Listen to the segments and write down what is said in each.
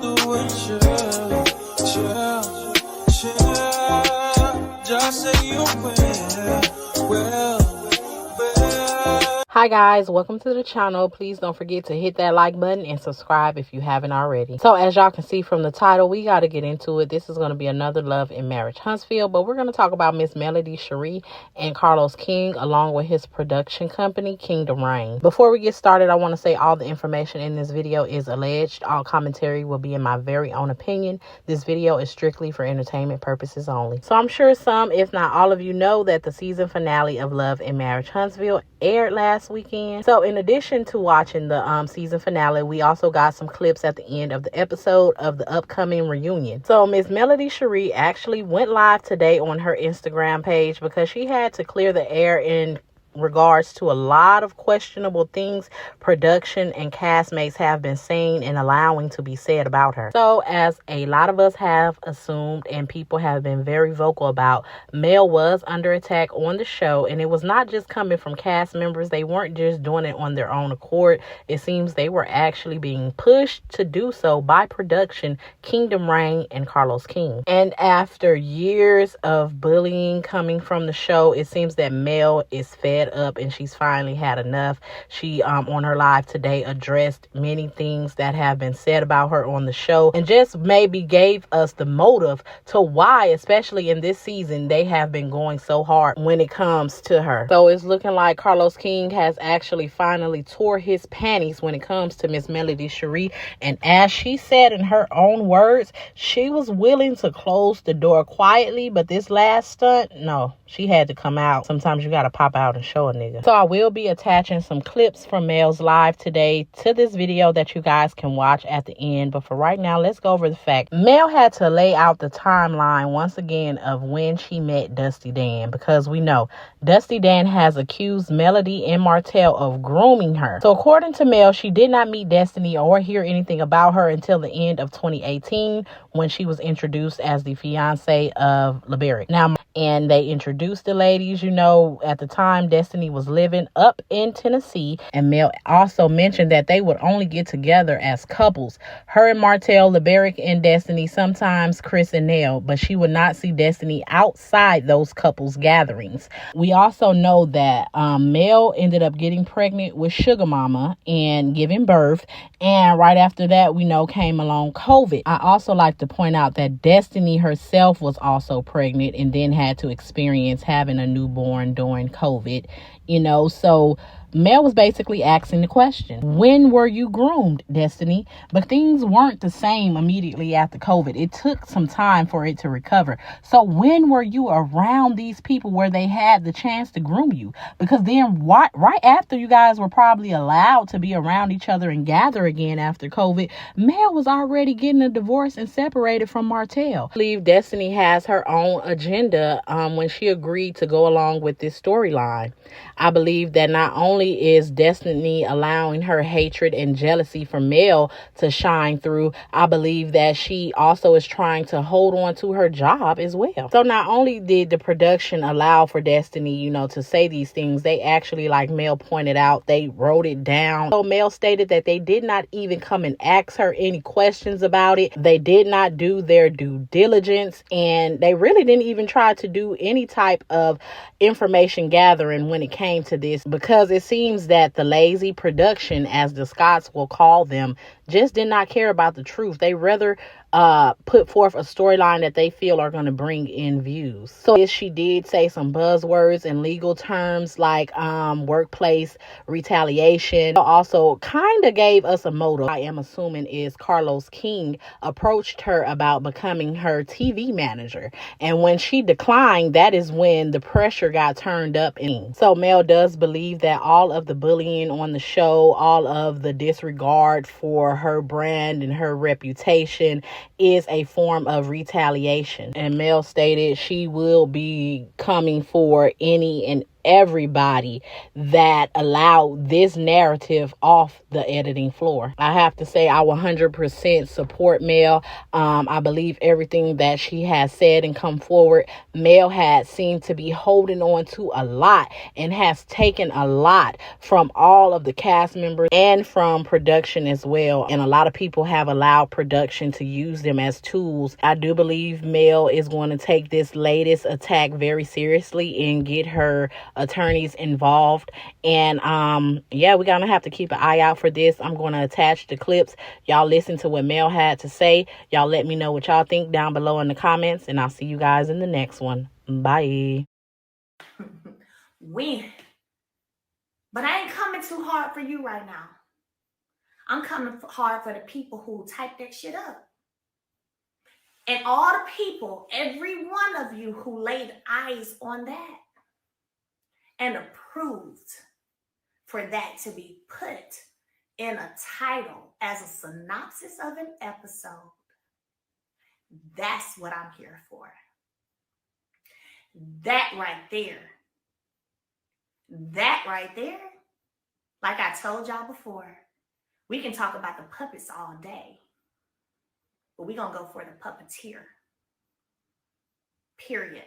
do it, chill. Just say you will. Hi guys, welcome to the channel. Please don't forget to hit that like button and subscribe if you haven't already. So as y'all can see from the title, we got to get into it. This is going to be another Love and Marriage Huntsville, but we're going to talk about Miss Melody Cherie and Carlos King along with his production company, Kingdom Reign. Before we get started, I want to say all the information in this video is alleged. All commentary will be in my very own opinion. This video is strictly for entertainment purposes only. So I'm sure some, if not all of you, know that the season finale of Love and Marriage Huntsville aired last weekend. So in addition to watching the season finale, we also got some clips at the end of the episode of the upcoming reunion. So Miss Melody Cherie actually went live today on her Instagram page because she had to clear the air in regards to a lot of questionable things production and castmates have been saying and allowing to be said about her. So as a lot of us have assumed and people have been very vocal about, Mel was under attack on the show, and it was not just coming from cast members. They weren't just doing it on their own accord. It seems they were actually being pushed to do so by production, Kingdom Reign and Carlos King. And after years of bullying coming from the show, it seems that Mel is fed up and she's finally had enough. She on her live today addressed many things that have been said about her on the show and just maybe gave us the motive to why, especially in this season, they have been going so hard when it comes to her. So it's looking like Carlos King has actually finally tore his panties when it comes to Miss Melody Cherie, and as she said in her own words, she was willing to close the door quietly, but this last stunt, no, she had to come out. Sometimes you gotta pop out and show a nigga. So I will be attaching some clips from Mel's live today to this video that you guys can watch at the end. But for right now, let's go over the fact. Mel had to lay out the timeline once again of when she met Dusty Dan, because we know Dusty Dan has accused Melody and Martell of grooming her. So according to Mel, she did not meet Destiny or hear anything about her until the end of 2018 when she was introduced as the fiance of LeBerick. Now, and they introduced the ladies, you know, at the time Destiny was living up in Tennessee, and Mel also mentioned that they would only get together as couples. Her and Martell, LeBerick and Destiny, sometimes Chris and Nell, but she would not see Destiny outside those couples gatherings. We also know that Mel ended up getting pregnant with Sugar Mama and giving birth, and right after that, we know came along COVID. I also like to point out that Destiny herself was also pregnant and then had to experience having a newborn during COVID, you know. So Mel was basically asking the question, when were you groomed, Destiny? But things weren't the same immediately after COVID. It took some time for it to recover. So when were you around these people where they had the chance to groom you? Because then right after you guys were probably allowed to be around each other and gather again after COVID, Mel was already getting a divorce and separated from Martell. I believe Destiny has her own agenda when she agreed to go along with this storyline. I believe that not only is Destiny allowing her hatred and jealousy for Mel to shine through, I believe that she also is trying to hold on to her job as well. So not only did the production allow for Destiny, you know, to say these things, they actually, like Mel pointed out, they wrote it down. So Mel stated that they did not even come and ask her any questions about it. They did not do their due diligence, and they really didn't even try to do any type of information gathering when it came to this, because it seems that the lazy production, as the Scots will call them, just did not care about the truth. They rather put forth a storyline that they feel are going to bring in views. So yes, she did say some buzzwords and legal terms like workplace retaliation. Also kind of gave us a motive, I am assuming, is Carlos King approached her about becoming her TV manager, and when she declined, that is when the pressure got turned up. And so Mel does believe that all of the bullying on the show, all of the disregard for her brand and her reputation is a form of retaliation. And Mel stated she will be coming for any and everybody that allowed this narrative off the editing floor. I have to say I 100% support Mel. I believe everything that she has said and come forward. Mel had seemed to be holding on to a lot and has taken a lot from all of the cast members and from production as well. And a lot of people have allowed production to use them as tools. I do believe Mel is going to take this latest attack very seriously and get her attorneys involved. And yeah, we're gonna have to keep an eye out for this. I'm going to attach the clips. Y'all listen to what Mel had to say. Y'all let me know what y'all think down below in the comments, and I'll see you guys in the next one. Bye. When? But I ain't coming too hard for you right now. I'm coming hard for the people who type that shit up. And all the people, every one of you who laid eyes on that and approved for that to be put in a title as a synopsis of an episode. That's what I'm here for. That right there. That right there. Like I told y'all before, we can talk about the puppets all day, but we're going to go for the puppeteer. Period.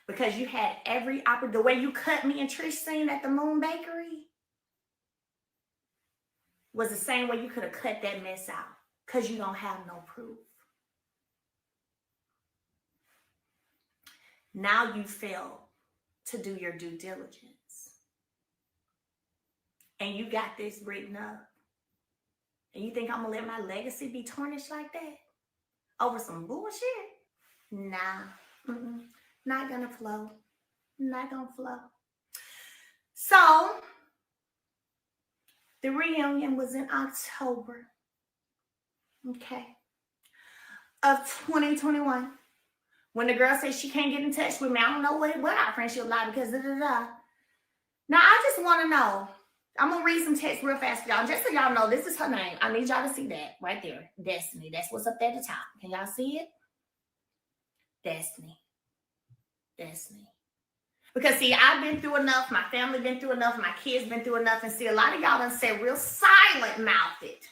Because you had every opportunity. The way you cut me and Trish scene at the Moon Bakery was the same way you could have cut that mess out, because you don't have no proof. Now you failed to do your due diligence. And you got this written up. And you think I'm going to let my legacy be tarnished like that? Over some bullshit? Nah. Not going to flow. Not going to flow. So, the reunion was in October. Okay. Of 2021. When the girl says she can't get in touch with me, I don't know what our friendship like because da-da-da. Now, I just want to know. I'm going to read some text real fast for y'all. Just so y'all know, this is her name. I need y'all to see that right there. Destiny. That's what's up there at the top. Can y'all see it? Destiny. Destiny. Because, see, I've been through enough. My family been through enough. My kids been through enough. And, see, a lot of y'all done said real silent-mouthed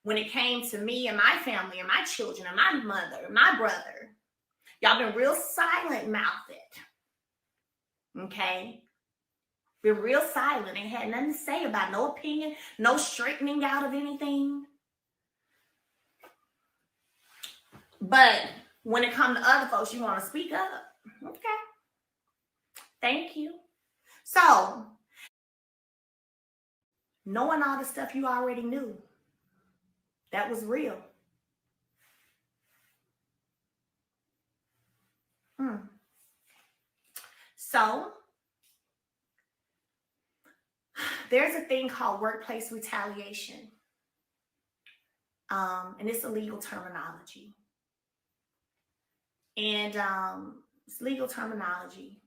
when it came to me and my family and my children and my mother and my brother. Y'all been real silent-mouthed. Okay? Been real silent. Ain't had nothing to say about no opinion, no straightening out of anything. But when it comes to other folks, you want to speak up. Okay. Thank you. So, knowing all the stuff you already knew, that was real. So, there's a thing called workplace retaliation. And it's a legal terminology. And it's legal terminology.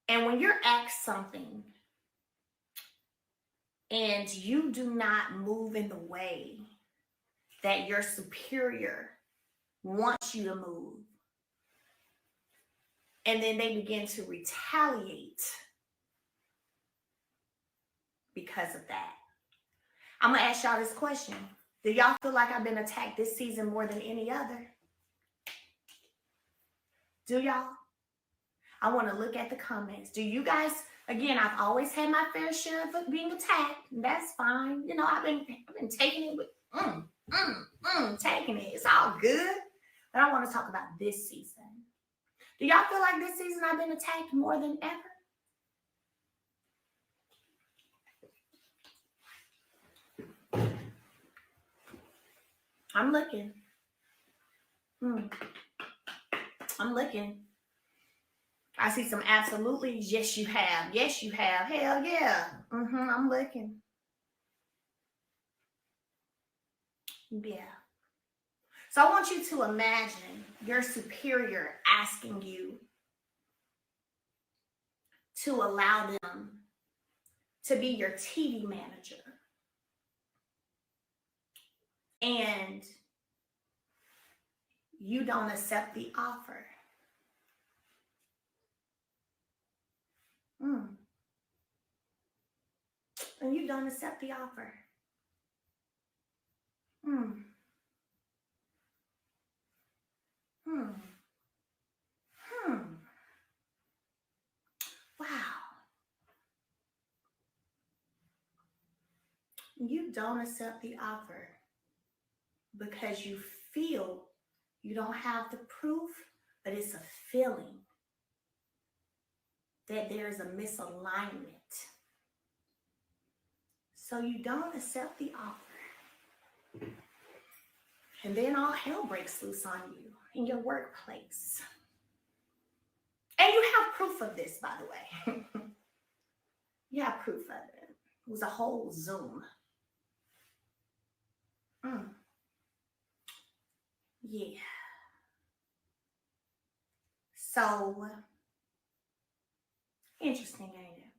And when you're asked something and you do not move in the way that your superior wants you to move, and then they begin to retaliate because of that. I'm going to ask y'all this question. Do y'all feel like I've been attacked this season more than any other? Do y'all? I want to look at the comments. Do you guys, again, I've always had my fair share of being attacked. That's fine. You know, I've been taking it with, taking it. It's all good. But I want to talk about this season. Do y'all feel like this season I've been attacked more than ever? I'm looking. I'm looking. I see some absolutely. Yes, you have. Yes, you have. Hell yeah. I'm looking. Yeah. So I want you to imagine your superior asking you to allow them to be your TV manager. And you don't accept the offer. And you don't accept the offer. Hmm. Hmm. Hmm. Wow. You don't accept the offer because you feel you don't have the proof, but it's a feeling that there's a misalignment. So you don't accept the offer. And then all hell breaks loose on you in your workplace. And you have proof of this, by the way. You have proof of it. It was a whole Zoom. Yeah. So interesting, ain't it?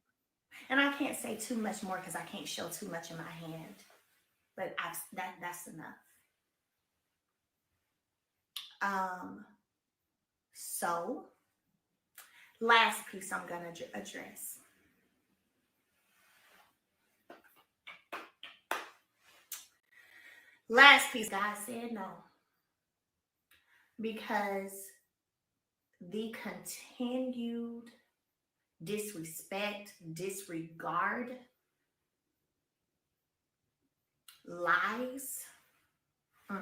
And I can't say too much more because I can't show too much in my hand. But that's enough. So last piece I'm gonna address. Last piece, God said no. Because the continued disrespect, disregard, lies, nah.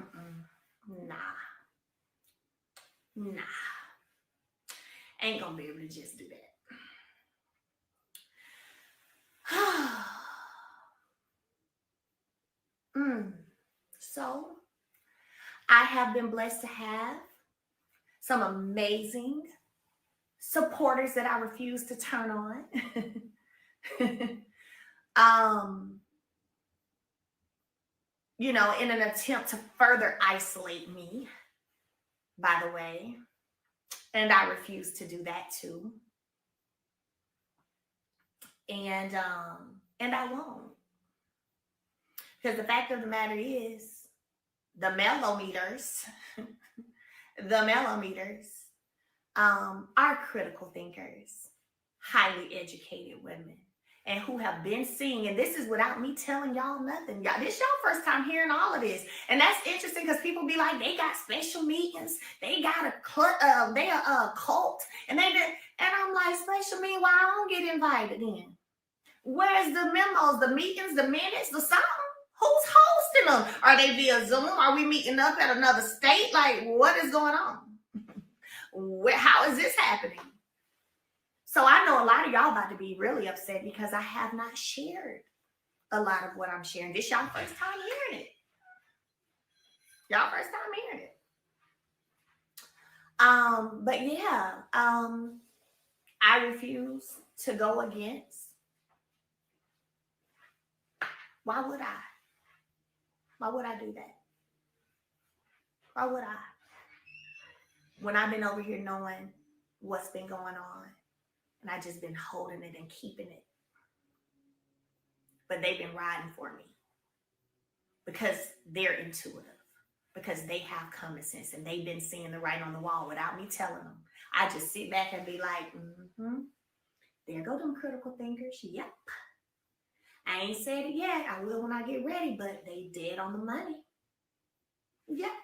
Ain't gonna be able to just do that. So I have been blessed to have some amazing supporters that I refuse to turn on. In an attempt to further isolate me, by the way. And I refuse to do that too. And I won't. Because the fact of the matter is, the mellometers are critical thinkers, highly educated women, and who have been seeing, and this is without me telling y'all nothing. Y'all, this is your first time hearing all of this. And that's interesting because people be like, they got special meetings, they got a cult, and I'm like, special meeting, why I don't get invited in? Where's the memos, the meetings, the minutes, the something? Who's hosting them? Are they via Zoom? Are we meeting up at another state? Like, what is going on? How is this happening? So I know a lot of y'all about to be really upset because I have not shared a lot of what I'm sharing. This y'all first time hearing it. But yeah, I refuse to go against. Why would I? Why would I do that? Why would I? When I've been over here knowing what's been going on, and I just been holding it and keeping it. But they've been riding for me because they're intuitive, because they have common sense, and they've been seeing the writing on the wall without me telling them. I just sit back and be like, there go them critical thinkers. Yep. I ain't said it yet. I will when I get ready, but they dead on the money. Yep.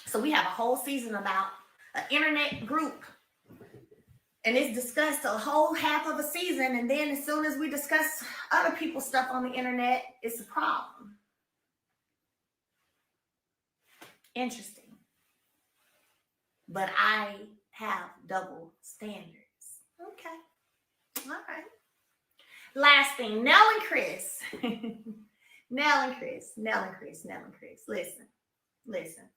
So we have a whole season about an internet group. And it's discussed a whole half of a season. And then as soon as we discuss other people's stuff on the internet, it's a problem. Interesting. But I have double standards. Okay. All right. Last thing, Nell and Chris. Listen.